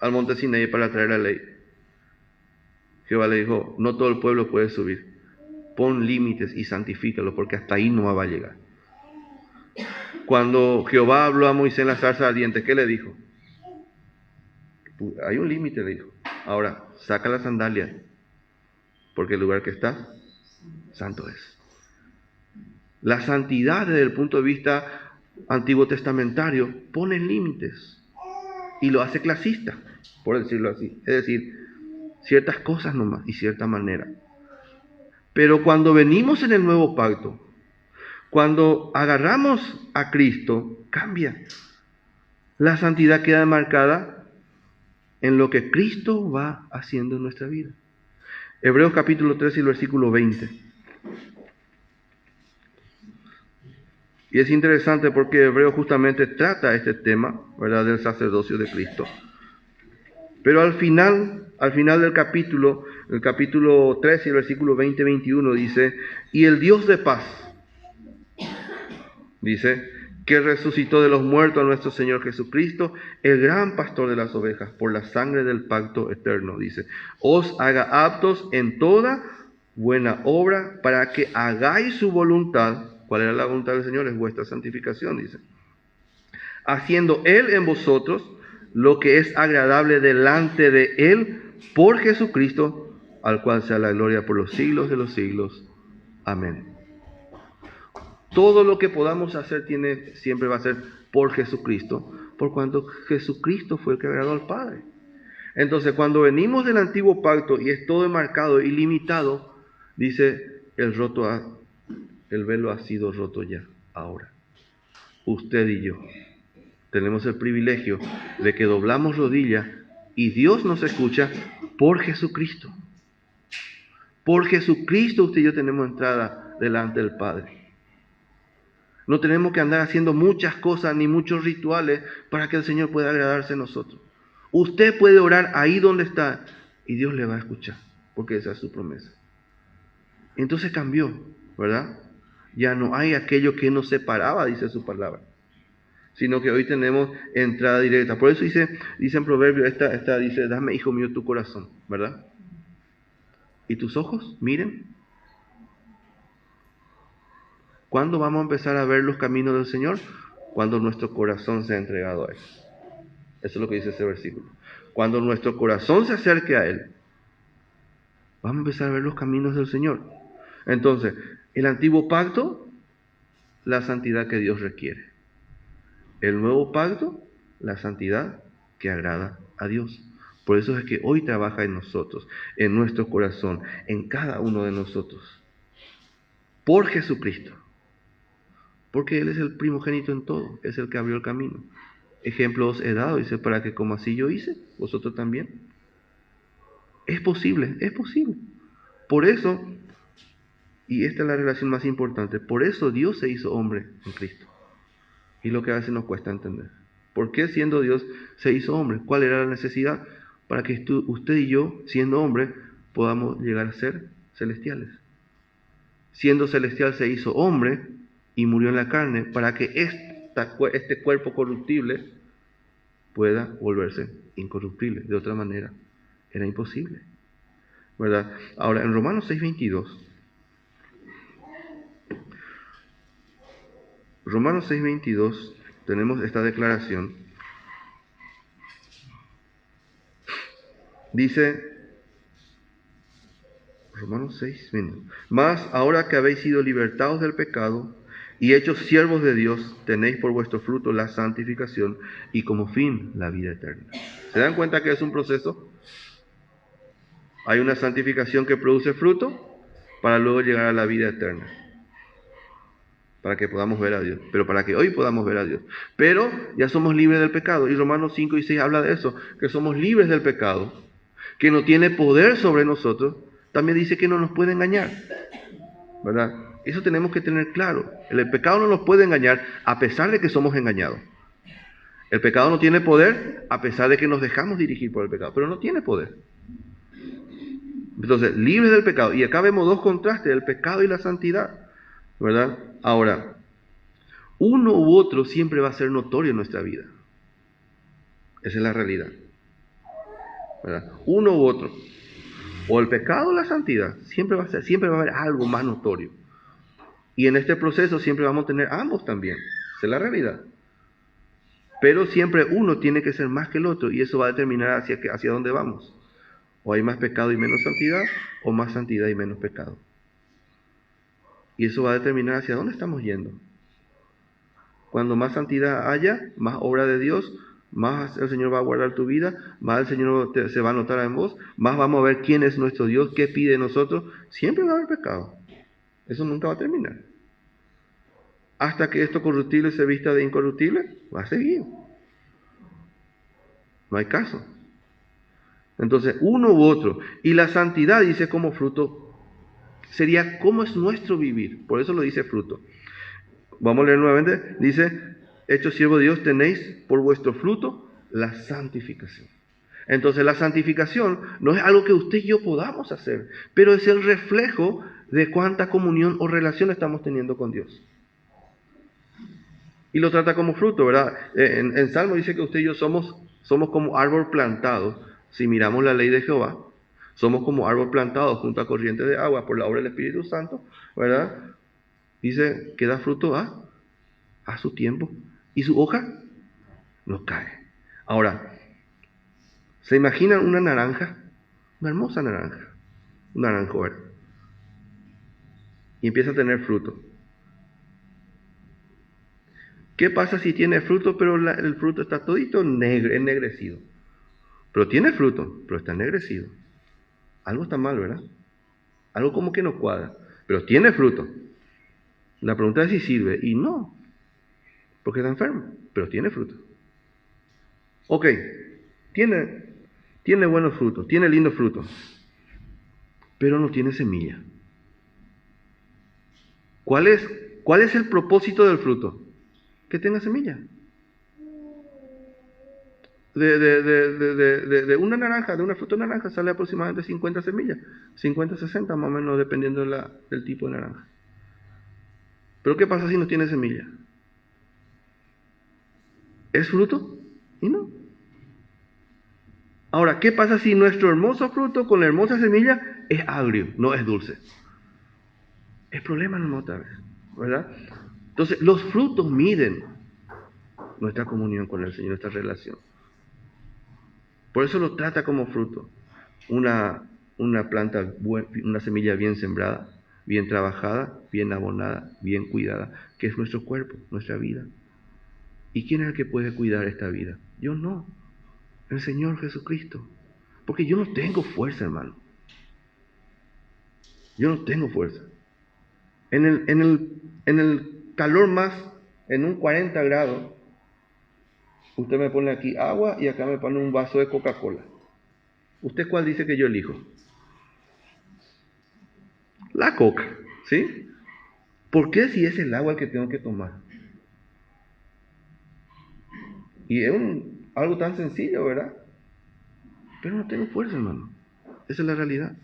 al monte Sinaí para traer la ley, Jehová le dijo, no todo el pueblo puede subir. Pon límites y santifícalo, porque hasta ahí no va a llegar. Cuando Jehová habló a Moisés en la zarza ardiente, ¿qué le dijo? Hay un límite, le dijo. Ahora, saca la sandalia, porque el lugar que está, santo es. La santidad desde el punto de vista antiguo testamentario pone límites y lo hace clasista, por decirlo así. Es decir, ciertas cosas nomás y cierta manera. Pero cuando venimos en el nuevo pacto, cuando agarramos a Cristo, cambia. La santidad queda marcada en lo que Cristo va haciendo en nuestra vida. Hebreos capítulo 3 y el versículo 20. Y es interesante porque Hebreos justamente trata este tema, ¿verdad?, del sacerdocio de Cristo. Pero al final del capítulo, el capítulo 3 y el versículo 20-21 dice, y el Dios de paz, dice, que resucitó de los muertos a nuestro Señor Jesucristo, el gran pastor de las ovejas, por la sangre del pacto eterno, dice, os haga aptos en toda buena obra para que hagáis su voluntad. ¿Cuál era la voluntad del Señor? Es vuestra santificación, dice. Haciendo Él en vosotros lo que es agradable delante de Él por Jesucristo, al cual sea la gloria por los siglos de los siglos. Amén. Todo lo que podamos hacer siempre va a ser por Jesucristo, por cuanto Jesucristo fue el que agradó al Padre. Entonces, cuando venimos del antiguo pacto y es todo enmarcado y limitado, dice, el velo ha sido roto ya, ahora. Usted y yo tenemos el privilegio de que doblamos rodillas y Dios nos escucha por Jesucristo. Por Jesucristo usted y yo tenemos entrada delante del Padre. No tenemos que andar haciendo muchas cosas ni muchos rituales para que el Señor pueda agradarse a nosotros. Usted puede orar ahí donde está y Dios le va a escuchar, porque esa es su promesa. Entonces cambió, ¿verdad? Ya no hay aquello que nos separaba, dice su palabra, sino que hoy tenemos entrada directa. Por eso dice en Proverbios, esta dice, dame, hijo mío, tu corazón, ¿verdad? ¿Y tus ojos? Miren. ¿Cuándo vamos a empezar a ver los caminos del Señor? Cuando nuestro corazón se ha entregado a Él. Eso es lo que dice ese versículo. Cuando nuestro corazón se acerque a Él, vamos a empezar a ver los caminos del Señor. Entonces, el antiguo pacto, la santidad que Dios requiere. El nuevo pacto, la santidad que agrada a Dios. Por eso es que hoy trabaja en nosotros, en nuestro corazón, en cada uno de nosotros. Por Jesucristo. Porque Él es el primogénito en todo, es el que abrió el camino. Ejemplo os he dado, dice, para que como así yo hice, vosotros también. Es posible, es posible. Por eso, y esta es la relación más importante, por eso Dios se hizo hombre en Cristo. Y lo que a veces nos cuesta entender. ¿Por qué siendo Dios se hizo hombre? ¿Cuál era la necesidad? Para que usted y yo, siendo hombre, podamos llegar a ser celestiales. siendo celestial se hizo hombre y murió en la carne para que este cuerpo corruptible pueda volverse incorruptible. De otra manera, era imposible, ¿verdad? Ahora, en Romanos 6:22, tenemos esta declaración. Dice, Romanos 6, mas ahora que habéis sido libertados del pecado y hechos siervos de Dios, tenéis por vuestro fruto la santificación y como fin la vida eterna. ¿Se dan cuenta que es un proceso? Hay una santificación que produce fruto para luego llegar a la vida eterna, para que podamos ver a Dios, pero para que hoy podamos ver a Dios. Pero ya somos libres del pecado, y Romanos 5 y 6 habla de eso, que somos libres del pecado, que no tiene poder sobre nosotros. También dice que no nos puede engañar, ¿verdad? Eso tenemos que tener claro. El pecado no nos puede engañar a pesar de que somos engañados. El pecado no tiene poder a pesar de que nos dejamos dirigir por el pecado, pero no tiene poder. Entonces, libres del pecado. Y acá vemos dos contrastes, el pecado y la santidad, ¿verdad? Ahora, uno u otro siempre va a ser notorio en nuestra vida. Esa es la realidad, ¿verdad? Uno u otro. O el pecado o la santidad. Siempre va a haber algo más notorio. Y en este proceso siempre vamos a tener ambos también. Esa es la realidad. Pero siempre uno tiene que ser más que el otro. Y eso va a determinar hacia dónde vamos. O hay más pecado y menos santidad, o más santidad y menos pecado. Y eso va a determinar hacia dónde estamos yendo. Cuando más santidad haya, más obra de Dios, más el Señor va a guardar tu vida, más el Señor se va a notar en vos, más vamos a ver quién es nuestro Dios, qué pide de nosotros. Siempre va a haber pecado. Eso nunca va a terminar. Hasta que esto corruptible se vista de incorruptible, va a seguir. No hay caso. Entonces, uno u otro. Y la santidad, dice como fruto, sería cómo es nuestro vivir. Por eso lo dice fruto. Vamos a leer nuevamente. Dice, hechos siervos de Dios, tenéis por vuestro fruto la santificación. Entonces, la santificación no es algo que usted y yo podamos hacer, pero es el reflejo de cuánta comunión o relación estamos teniendo con Dios. Y lo trata como fruto, ¿verdad? En Salmo dice que usted y yo somos como árbol plantado. Si miramos la ley de Jehová, somos como árbol plantado junto a corrientes de agua por la obra del Espíritu Santo, ¿verdad? Dice que da fruto a su tiempo. Y su hoja no cae. Ahora, ¿se imaginan una naranja? Una hermosa naranja. Un naranjo verde. Y empieza a tener fruto. ¿Qué pasa si tiene fruto, pero el fruto está todito ennegrecido? Pero tiene fruto, pero está ennegrecido. Algo está mal, ¿verdad? Algo como que no cuadra. Pero tiene fruto. La pregunta es si sirve. Y no. Porque está enfermo. Pero tiene fruto. Ok. Tiene buenos frutos. Tiene lindos frutos. Pero no tiene semilla. ¿Cuál es el propósito del fruto? Que tenga semilla. De una naranja, de una fruta naranja, sale aproximadamente 50 semillas. 50, 60 más o menos, dependiendo del tipo de naranja. Pero ¿qué pasa si no tiene semilla? ¿Es fruto? Y no. Ahora, ¿qué pasa si nuestro hermoso fruto con la hermosa semilla es agrio, no es dulce? Es problema no otra vez, ¿verdad? Entonces, los frutos miden nuestra comunión con el Señor, nuestra relación. Por eso lo trata como fruto. Una planta, una semilla bien sembrada, bien trabajada, bien abonada, bien cuidada, que es nuestro cuerpo, nuestra vida. ¿Y quién es el que puede cuidar esta vida? Yo no, el Señor Jesucristo. Porque yo no tengo fuerza, hermano. Yo no tengo fuerza. En el calor más, en un 40 grados, usted me pone aquí agua y acá me pone un vaso de Coca-Cola. ¿Usted cuál dice que yo elijo? La Coca, ¿sí? ¿Por qué si es el agua el que tengo que tomar? Y es algo tan sencillo, ¿verdad? Pero no tengo fuerza, hermano. Esa es la realidad.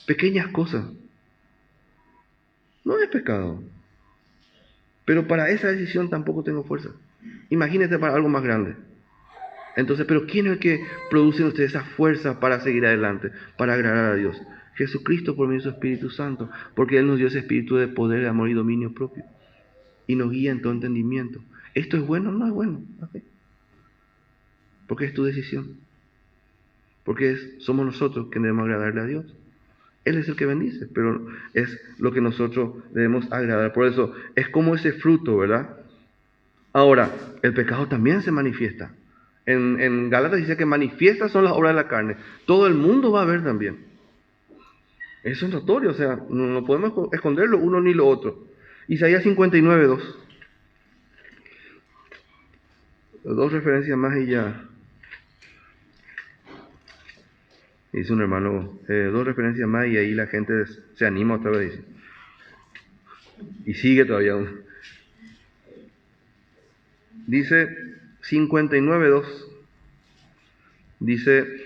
Pequeñas cosas. No es pecado. Pero para esa decisión tampoco tengo fuerza. Imagínate para algo más grande. Entonces, ¿pero quién es el que produce en usted esa fuerza para seguir adelante, para agradar a Dios? Jesucristo por medio de su Espíritu Santo, porque Él nos dio ese espíritu de poder, amor y dominio propio. Y nos guía en todo entendimiento. ¿Esto es bueno o no es bueno? Okay. Porque es tu decisión. Porque somos nosotros que debemos agradarle a Dios. Él es el que bendice, pero es lo que nosotros debemos agradar. Por eso es como ese fruto, ¿verdad? Ahora, el pecado también se manifiesta. En Gálatas dice que manifiestas son las obras de la carne. Todo el mundo va a ver también. Eso es notorio, o sea, no podemos esconderlo uno ni lo otro. Isaías 59, 2. Dos referencias más y ya. Dice un hermano, dos referencias más y ahí la gente se anima otra vez. Dice. Y sigue todavía uno. Dice 59, 2. Dice,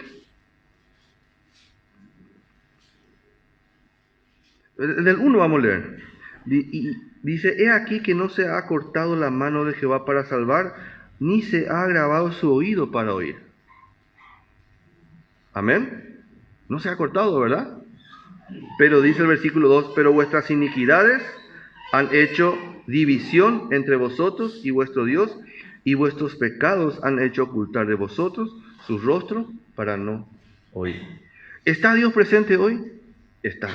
del 1 vamos a leer. Dice, he aquí que no se ha cortado la mano de Jehová para salvar, ni se ha agravado su oído para oír. Amén. No se ha cortado, ¿verdad? Pero dice el versículo 2, pero vuestras iniquidades han hecho división entre vosotros y vuestro Dios, y vuestros pecados han hecho ocultar de vosotros su rostro para no oír. ¿Está Dios presente hoy? Está.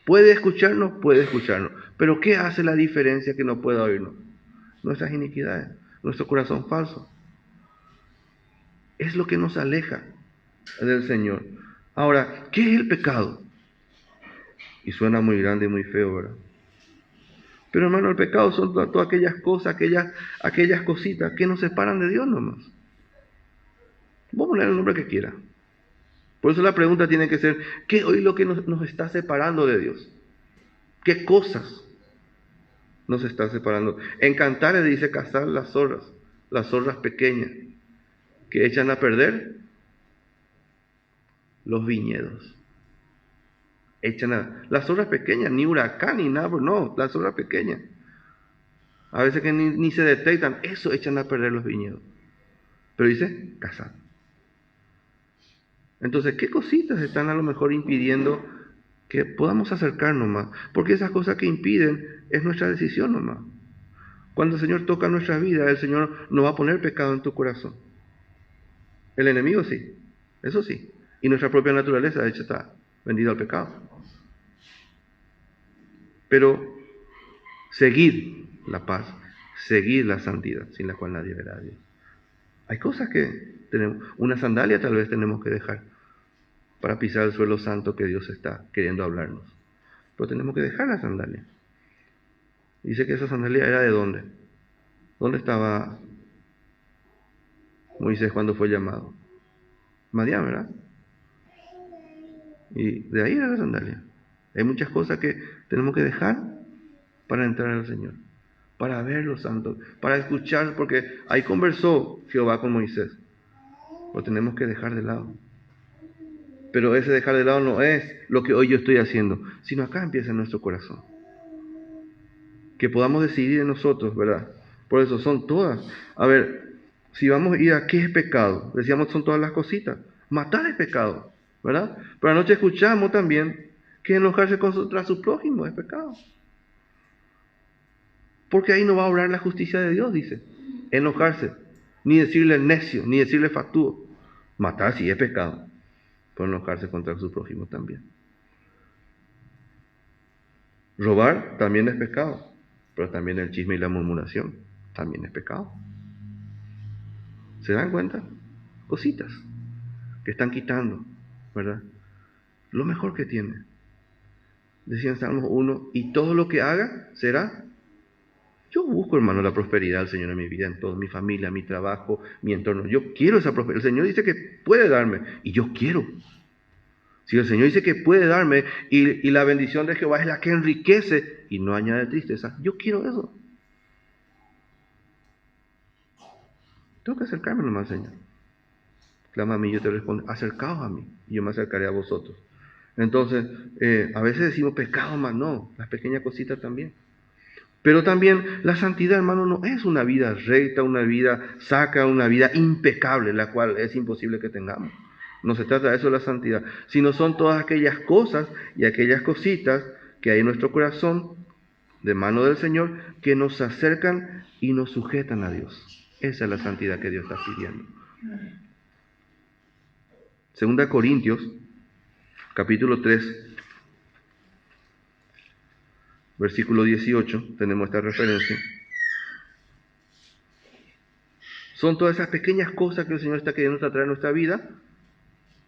¿Puede escucharnos? Puede escucharnos. Pero ¿qué hace la diferencia que no pueda oírnos? Nuestras iniquidades, nuestro corazón falso. Es lo que nos aleja del Señor. Ahora, ¿qué es el pecado? Y suena muy grande y muy feo, ¿verdad? Pero hermano, el pecado son todas aquellas cosas, aquellas cositas que nos separan de Dios nomás. Vos poner el nombre que quiera. Por eso la pregunta tiene que ser, ¿qué hoy lo que nos está separando de Dios? ¿Qué cosas nos está separando? En Cantares dice cazar las zorras pequeñas, que echan a perder los viñedos. Las zorras pequeñas, ni huracán ni nada, no, las zorras pequeñas. A veces que ni se detectan, eso echan a perder los viñedos. Pero dice, cazar. Entonces, ¿qué cositas están a lo mejor impidiendo que podamos acercarnos más? Porque esas cosas que impiden es nuestra decisión nomás. Cuando el Señor toca nuestra vida, el Señor no va a poner pecado en tu corazón. El enemigo sí, eso sí. Y nuestra propia naturaleza, de hecho, está vendida al pecado. Pero seguir la paz, seguir la santidad, sin la cual nadie verá a Dios. Hay cosas que tenemos, una sandalia tal vez tenemos que dejar para pisar el suelo santo que Dios está queriendo hablarnos. Pero tenemos que dejar la sandalia. Dice que esa sandalia era de ¿dónde? ¿Dónde estaba Moisés cuando fue llamado? Madián, ¿verdad? Y de ahí era la sandalia. Hay muchas cosas que tenemos que dejar para entrar al Señor, para ver los santos, para escuchar, porque ahí conversó Jehová con Moisés. Lo tenemos que dejar de lado. Pero ese dejar de lado no es lo que hoy yo estoy haciendo, sino acá empieza en nuestro corazón. Que podamos decidir en nosotros, ¿verdad? Por eso son todas. A ver, si vamos a ir a qué es pecado, decíamos son todas las cositas. Matar es pecado, ¿verdad? Pero anoche escuchamos también que enojarse contra su prójimo es pecado. Porque ahí no va a obrar la justicia de Dios, dice. Enojarse, ni decirle necio, ni decirle fatuo. Matar sí es pecado, pero enojarse contra su prójimo también. Robar también es pecado, pero también el chisme y la murmuración también es pecado. ¿Se dan cuenta? Cositas que están quitando, ¿verdad? Lo mejor que tiene. Decía en Salmos 1, y todo lo que haga será. Yo busco, hermano, la prosperidad del Señor en mi vida, en toda mi familia, mi trabajo, mi entorno. Yo quiero esa prosperidad. El Señor dice que puede darme, y yo quiero. Si el Señor dice que puede darme, y la bendición de Jehová es la que enriquece, y no añade tristeza, yo quiero eso. Tengo que acercarme nomás al Señor. Clama a mí, yo te respondo, acercaos a mí, y yo me acercaré a vosotros. Entonces, a veces decimos pecado más, no, las pequeñas cositas también. Pero también la santidad, hermano, no es una vida recta, una vida sacra, una vida impecable, la cual es imposible que tengamos. No se trata de eso la santidad, sino son todas aquellas cosas y aquellas cositas que hay en nuestro corazón, de mano del Señor, que nos acercan y nos sujetan a Dios. Esa es la santidad que Dios está pidiendo. 2 Corintios, capítulo 3, versículo 18, tenemos esta referencia. Son todas esas pequeñas cosas que el Señor está queriendo tratar en nuestra vida,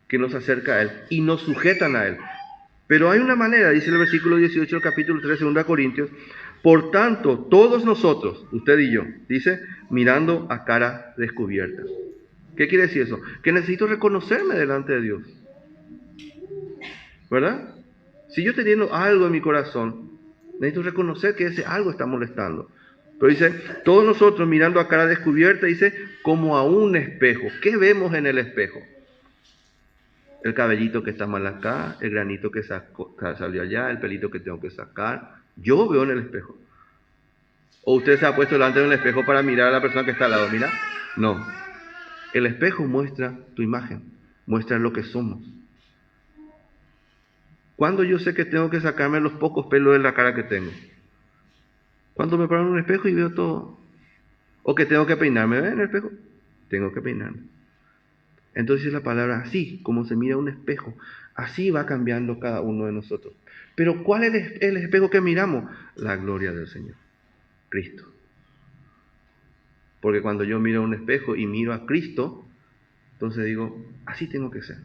que nos acerca a Él y nos sujetan a Él. Pero hay una manera, dice el versículo 18 del capítulo 3, 2 Corintios, por tanto, todos nosotros, usted y yo, dice, mirando a cara descubierta. ¿Qué quiere decir eso? Que necesito reconocerme delante de Dios. ¿Verdad? Si yo teniendo algo en mi corazón, necesito reconocer que ese algo está molestando. Pero dice, todos nosotros mirando a cara descubierta, dice, como a un espejo. ¿Qué vemos en el espejo? El cabellito que está mal acá, el granito que salió allá, el pelito que tengo que sacar. Yo veo en el espejo. ¿O usted se ha puesto delante del espejo para mirar a la persona que está al lado? Mira, no. El espejo muestra tu imagen, muestra lo que somos. ¿Cuándo yo sé que tengo que sacarme los pocos pelos de la cara que tengo? Cuando me paro en un espejo y veo todo. O que tengo que peinarme, ¿ven en el espejo? Tengo que peinarme. Entonces la palabra así, como se mira un espejo, así va cambiando cada uno de nosotros. Pero ¿cuál es el espejo que miramos? La gloria del Señor, Cristo. Porque cuando yo miro un espejo y miro a Cristo, entonces digo, así tengo que ser.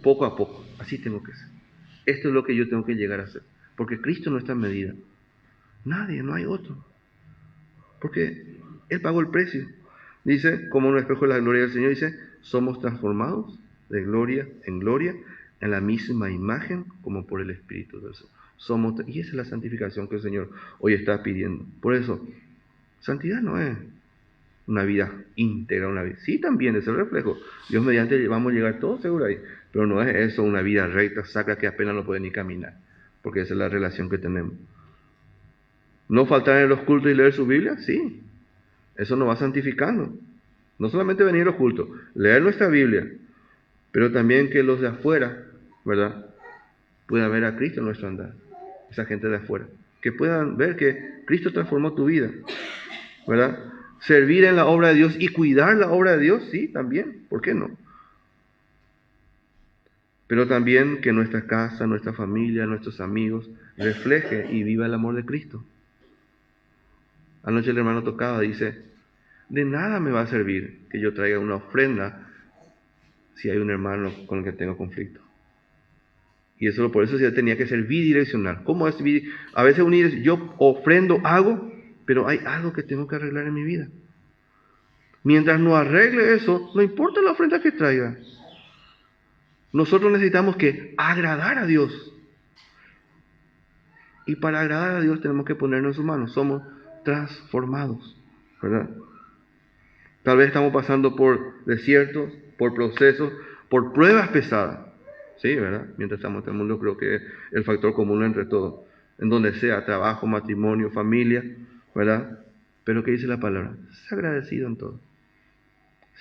Poco a poco, así tengo que ser. Esto es lo que yo tengo que llegar a ser. Porque Cristo no está en medida. Nadie, no hay otro. Porque Él pagó el precio. Dice, como un espejo de la gloria del Señor, dice, somos transformados de gloria en la misma imagen como por el Espíritu del Señor. Y esa es la santificación que el Señor hoy está pidiendo. Por eso, santidad no es una vida íntegra, una vida. Sí, también es el reflejo. Dios mediante vamos a llegar todos seguro ahí. Pero no es eso una vida recta, sacra, que apenas no puede ni caminar. Porque esa es la relación que tenemos. ¿No faltar en los cultos y leer su Biblia? Sí. Eso nos va santificando. No solamente venir a los cultos, leer nuestra Biblia, pero también que los de afuera, ¿verdad?, puedan ver a Cristo en nuestro andar. Esa gente de afuera. Que puedan ver que Cristo transformó tu vida, ¿verdad? Servir en la obra de Dios y cuidar la obra de Dios, sí, también. ¿Por qué no? Pero también que nuestra casa, nuestra familia, nuestros amigos refleje y viva el amor de Cristo. Anoche el hermano tocaba, dice, de nada me va a servir que yo traiga una ofrenda si hay un hermano con el que tengo conflicto. Y eso por eso tenía que ser bidireccional. ¿Cómo es bidireccional? A veces yo ofrendo, hago, pero hay algo que tengo que arreglar en mi vida. Mientras no arregle eso, no importa la ofrenda que traiga. Nosotros necesitamos que agradar a Dios. Y para agradar a Dios tenemos que ponernos en sus manos. Somos transformados, ¿verdad? Tal vez estamos pasando por desiertos, por procesos, por pruebas pesadas. Sí, ¿verdad? Mientras estamos en este mundo, creo que es el factor común entre todos. En donde sea, trabajo, matrimonio, familia, ¿verdad? Pero ¿qué dice la palabra? Sea agradecido en todo.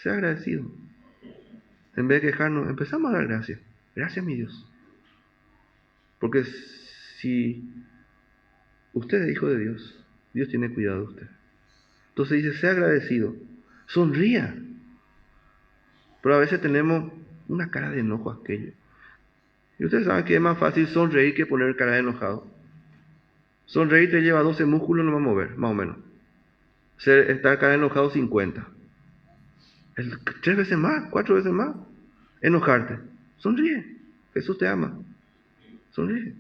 Sea agradecido. En vez de quejarnos, empezamos a dar gracias. Gracias, mi Dios. Porque si usted es hijo de Dios, Dios tiene cuidado de usted. Entonces dice, sea agradecido. Sonría. Pero a veces tenemos una cara de enojo aquello. Y ustedes saben que es más fácil sonreír que poner cara de enojado. Sonreír te lleva 12 músculos, no va a mover, más o menos. Estar cara de enojado 50. 3 veces más, 4 veces más. Enojarte. Sonríe. Jesús te ama. Sonríe.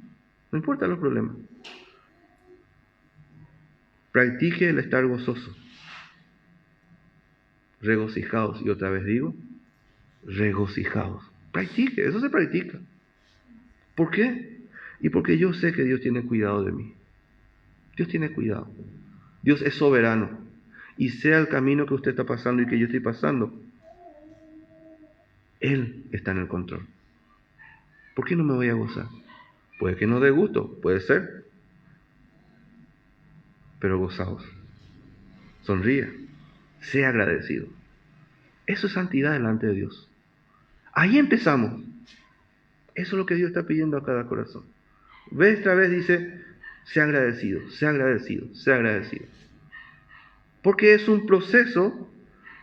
No importa los problemas. Practique el estar gozoso. Regocijaos. Y otra vez digo, regocijaos. Practique, eso se practica. ¿Por qué? Y porque yo sé que Dios tiene cuidado de mí. Dios tiene cuidado. Dios es soberano. Y sea el camino que usted está pasando y que yo estoy pasando, Él está en el control. ¿Por qué no me voy a gozar? Puede que no dé gusto, puede ser, pero gozaos. Sonríe, sea agradecido. Eso es santidad delante de Dios. Ahí empezamos. Eso es lo que Dios está pidiendo a cada corazón. Vez tras vez dice, sea agradecido, sea agradecido, sea agradecido. Porque es un proceso,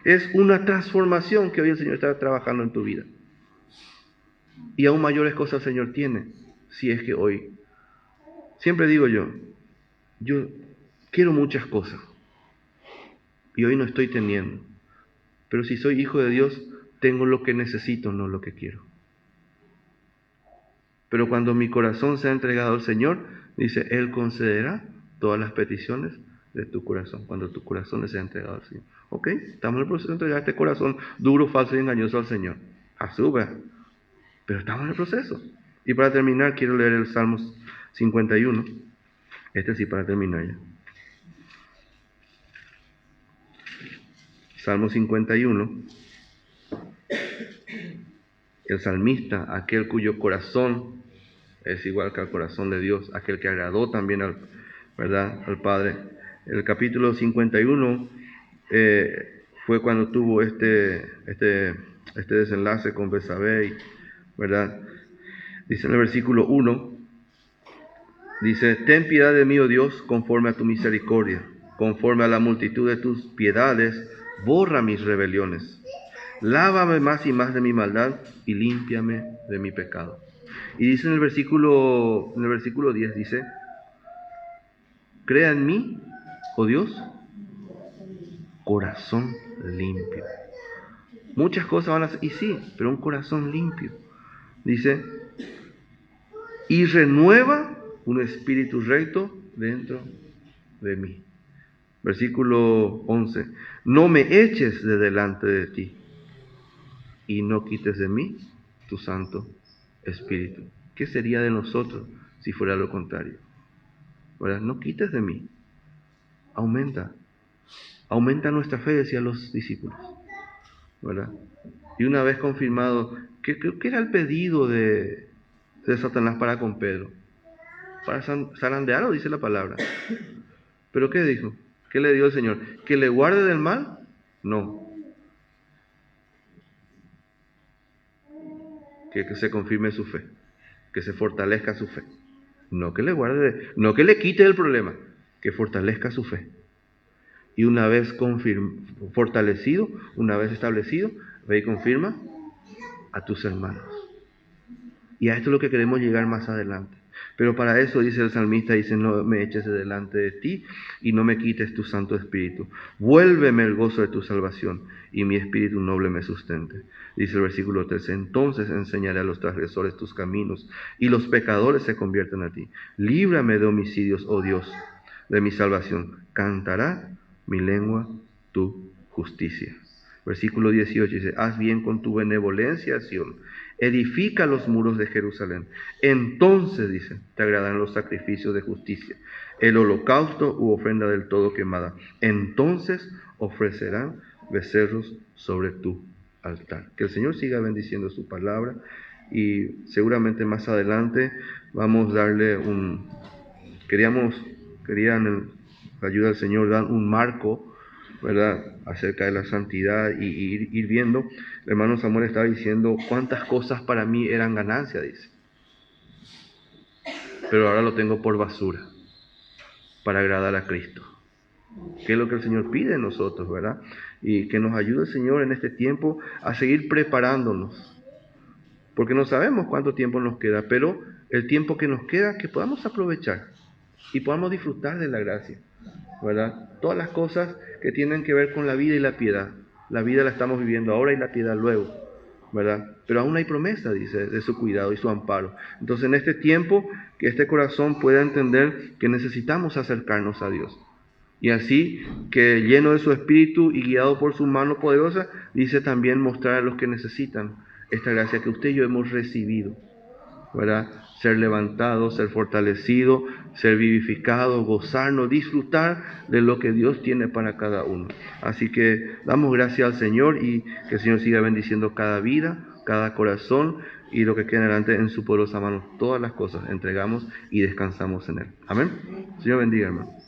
es una transformación que hoy el Señor está trabajando en tu vida. Y aún mayores cosas el Señor tiene, si es que hoy, siempre digo yo quiero muchas cosas y hoy no estoy teniendo. Pero si soy hijo de Dios, tengo lo que necesito, no lo que quiero. Pero cuando mi corazón se ha entregado al Señor, dice, Él concederá todas las peticiones de tu corazón, cuando tu corazón se ha entregado al Señor. Ok, estamos en el proceso de entregar este corazón duro, falso y engañoso al Señor. Asuba. Pero estamos en el proceso. Y para terminar, quiero leer el Salmo 51. Este sí, para terminar ya. Salmo 51. El salmista, aquel cuyo corazón es igual que al corazón de Dios, aquel que agradó también al Padre. El capítulo 51 fue cuando tuvo este desenlace con Betsabé, ¿verdad? Dice en el versículo 1, dice, ten piedad de mí, oh Dios, conforme a tu misericordia, conforme a la multitud de tus piedades, borra mis rebeliones. Lávame más y más de mi maldad y límpiame de mi pecado. Y dice en el versículo 10, dice, crea en mí, oh Dios, corazón limpio. Muchas cosas van a ser, y sí, pero un corazón limpio. Dice, y renueva un espíritu recto dentro de mí. Versículo 11, no me eches de delante de ti y no quites de mí tu Santo Espíritu. ¿Qué sería de nosotros si fuera lo contrario? ¿Verdad? No quites de mí. Aumenta nuestra fe, decían los discípulos. ¿Verdad? Y una vez confirmado, ¿qué era el pedido de Satanás para con Pedro? Para zarandearlo, dice la palabra. ¿Pero qué dijo? ¿Qué le dio el Señor? ¿Que le guarde del mal? No. Que se confirme su fe, que se fortalezca su fe. No que le guarde, no que le quite el problema, que fortalezca su fe. Y una vez fortalecido, una vez establecido, ve y confirma a tus hermanos. Y a esto es lo que queremos llegar más adelante. Pero para eso, dice el salmista, dice, no me eches de delante de ti y no me quites tu Santo Espíritu. Vuélveme el gozo de tu salvación y mi espíritu noble me sustente. Dice el versículo 13, entonces enseñaré a los transgresores tus caminos y los pecadores se convierten a ti. Líbrame de homicidios, oh Dios, de mi salvación. Cantará mi lengua tu justicia. Versículo 18 dice, haz bien con tu benevolencia, Sión. Edifica los muros de Jerusalén. Entonces, dice, te agradarán los sacrificios de justicia, el holocausto u ofrenda del todo quemada. Entonces ofrecerán becerros sobre tu altar. Que el Señor siga bendiciendo su palabra y seguramente más adelante vamos a darle querían en la ayuda del Señor dar un marco, ¿verdad?, acerca de la santidad y ir viendo. El hermano Samuel estaba diciendo cuántas cosas para mí eran ganancia, dice, pero ahora lo tengo por basura para agradar a Cristo. ¿Qué es lo que el Señor pide de nosotros, verdad? Y que nos ayude el Señor en este tiempo a seguir preparándonos, porque no sabemos cuánto tiempo nos queda, pero el tiempo que nos queda, que podamos aprovechar y podamos disfrutar de la gracia, ¿verdad? Todas las cosas que tienen que ver con la vida y la piedad. La vida la estamos viviendo ahora y la piedad luego, ¿verdad? Pero aún hay promesa, dice, de su cuidado y su amparo. Entonces, en este tiempo, que este corazón pueda entender que necesitamos acercarnos a Dios. Y así, que lleno de su espíritu y guiado por su mano poderosa, dice también mostrar a los que necesitan esta gracia que usted y yo hemos recibido, ¿verdad? Ser levantado, ser fortalecido, ser vivificado, gozarnos, disfrutar de lo que Dios tiene para cada uno. Así que damos gracias al Señor y que el Señor siga bendiciendo cada vida, cada corazón y lo que queda delante en su poderosa mano. Todas las cosas entregamos y descansamos en Él. Amén. Señor bendiga, hermano.